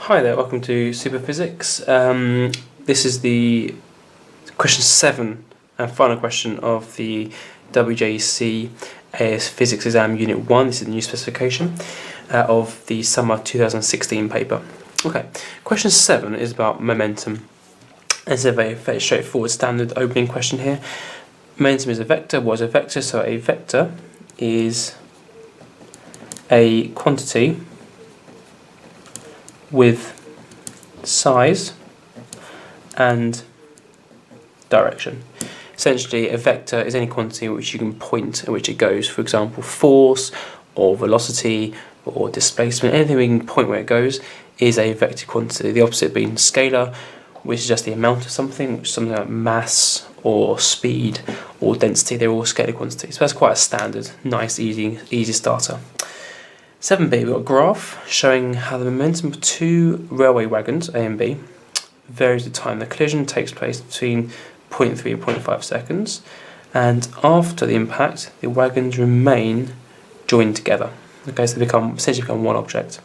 Hi there, welcome to Superphysics. This is the question 7 and final question of the WJEC AS Physics exam Unit 1. This is the new specification of the summer 2016 paper. Okay, question 7 is about momentum. It's a very straightforward standard opening question here. Momentum is a vector. What is a vector? So a vector is a quantity with size and direction. Essentially, a vector is any quantity which you can point at which it goes. For example, force or velocity or displacement, anything we can point where it goes is a vector quantity. The opposite being scalar, which is just the amount of something, which is something like mass or speed or density. They're all scalar quantities. So that's quite a standard, nice, easy starter. 7b, we've got a graph showing how the momentum of two railway wagons, A and B, varies with time. The collision takes place between 0.3 and 0.5 seconds, and after the impact, the wagons remain joined together. Okay, so they essentially become one object.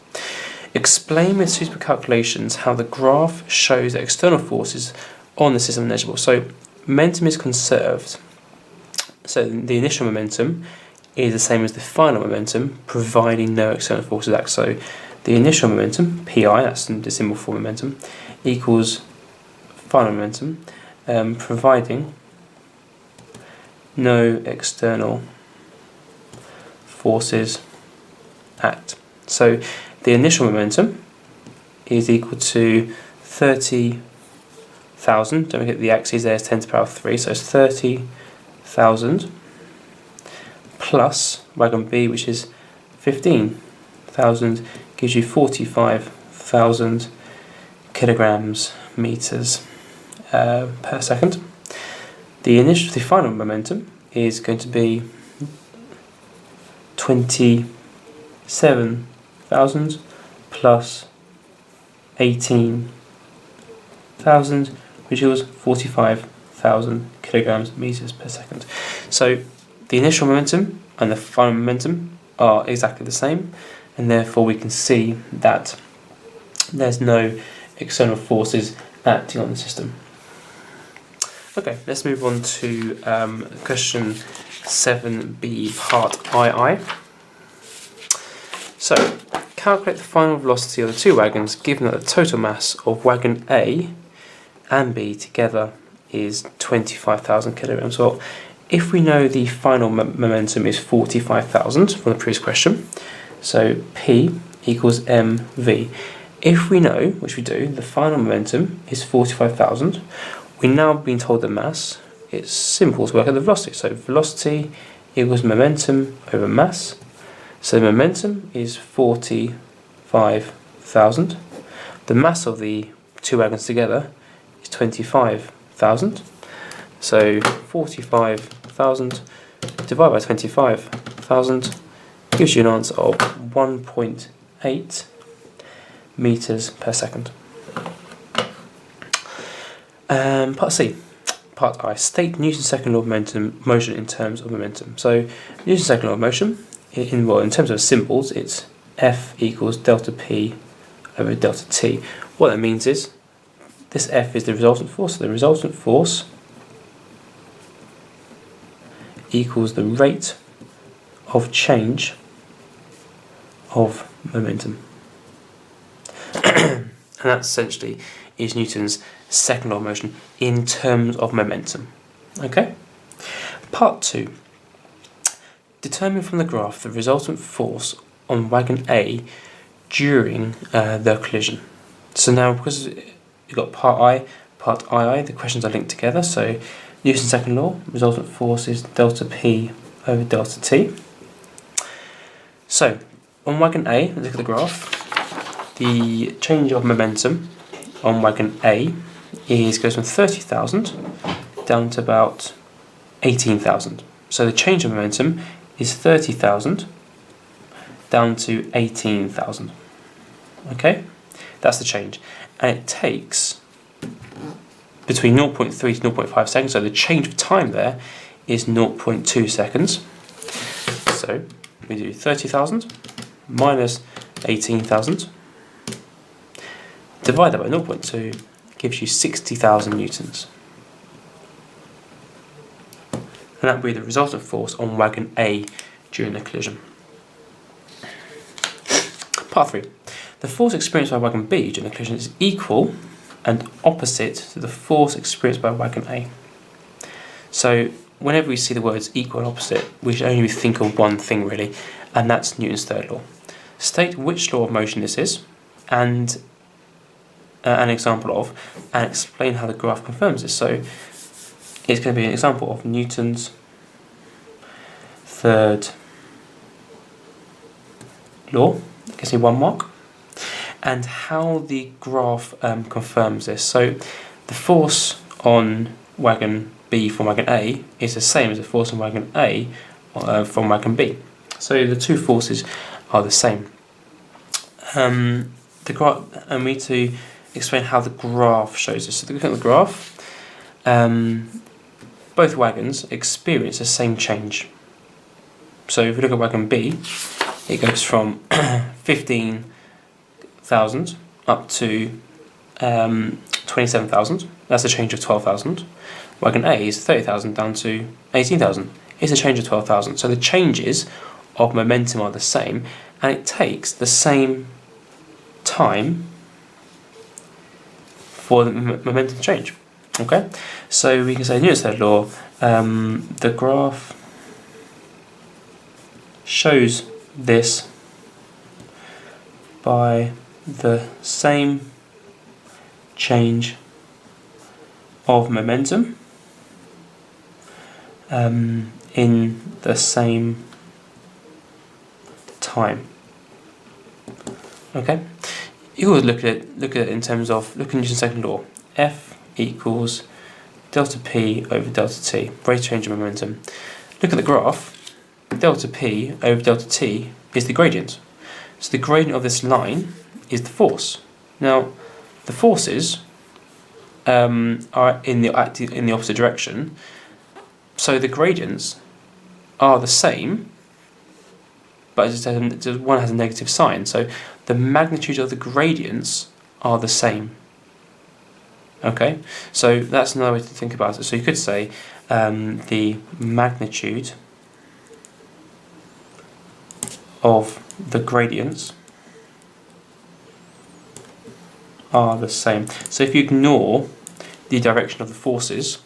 Explain with suitable calculations how the graph shows that external forces on the system are negligible. So momentum is conserved. So the initial momentum is the same as the final momentum, providing no external forces act. So the initial momentum, pi, that's the symbol for momentum, equals final momentum, providing no external forces act. So the initial momentum is equal to 30,000, don't forget the axis there is 10 to the power 3, so it's 30,000 plus wagon B, which is 15,000, gives you 45,000 kilograms meters per second. The final momentum is going to be 27,000 plus 18,000, which equals 45,000 kilograms meters per second. So the initial momentum and the final momentum are exactly the same, and therefore we can see that there's no external forces acting on the system. Okay, let's move on to question 7b, part II. So, calculate the final velocity of the two wagons given that the total mass of wagon A and B together is 25,000 kilograms. Well, if we know the final momentum is 45,000 from the previous question, so P equals mv. If we know, which we do, the final momentum is 45,000, we've now been told the mass, it's simple to work out the velocity. So velocity equals momentum over mass. So the momentum is 45,000. The mass of the two wagons together is 25,000. So 45,000 divided by 25,000 gives you an answer of 1.8 meters per second. Part C, part I. State Newton's second law of motion in terms of momentum. So Newton's second law of motion, in terms of symbols, it's F equals delta P over delta T. What that means is this F is the resultant force. So the resultant force equals the rate of change of momentum. And that essentially is Newton's second law of motion in terms of momentum. Okay? Part 2. Determine from the graph the resultant force on wagon A during the collision. So now, because you've got part I, part II, the questions are linked together. So Newton's second law, resultant force is delta P over delta T. So, on wagon A, let's look at the graph. The change of momentum on wagon A goes from 30,000 down to about 18,000. So the change of momentum is 30,000 down to 18,000. Okay? That's the change. And it takes between 0.3 to 0.5 seconds, so the change of time there is 0.2 seconds. So we do 30,000 minus 18,000 Divide that by 0.2, gives you 60,000 newtons. And that would be the resultant force on wagon A during the collision. Part 3. The force experienced by wagon B during the collision is equal and opposite to the force experienced by wagon A. So whenever we see the words equal and opposite, we should only think of one thing really, and that's Newton's third law. State which law of motion this is, and an example of, and explain how the graph confirms this. So it's going to be an example of Newton's third law, gives me 1 mark, and how the graph confirms this. So the force on wagon B from wagon A is the same as the force on wagon A from wagon B. So the two forces are the same. The graph, and we need to explain how the graph shows this. So looking at the graph, both wagons experience the same change. So if we look at wagon B, it goes from 15,000 up to 27,000. That's a change of 12,000. Wagon A is 30,000 down to 18,000. It's a change of 12,000. So the changes of momentum are the same, and it takes the same time for the momentum to change. Okay, so we can say Newton's third law. The graph shows this by the same change of momentum in the same time. Okay, you always look at it in terms of looking at Newton's second law. F equals delta P over delta T, rate of change of momentum. Look at the graph. Delta P over delta T is the gradient. So the gradient of this line is the force. Now, the forces are in the opposite direction, so the gradients are the same, but one has a negative sign. So the magnitude of the gradients are the same. Okay, so that's another way to think about it. So you could say the magnitude of the gradients are the same. So if you ignore the direction of the forces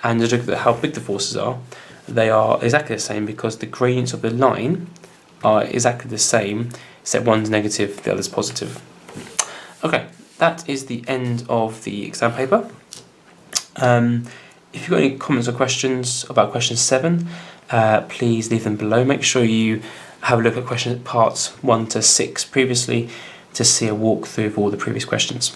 and just look at how big the forces are, they are exactly the same because the gradients of the line are exactly the same, except one's negative, the other's positive. Okay, that is the end of the exam paper. If you've got any comments or questions about question 7, please leave them below. Make sure you have a look at question parts 1 to 6 previously to see a walkthrough of all the previous questions.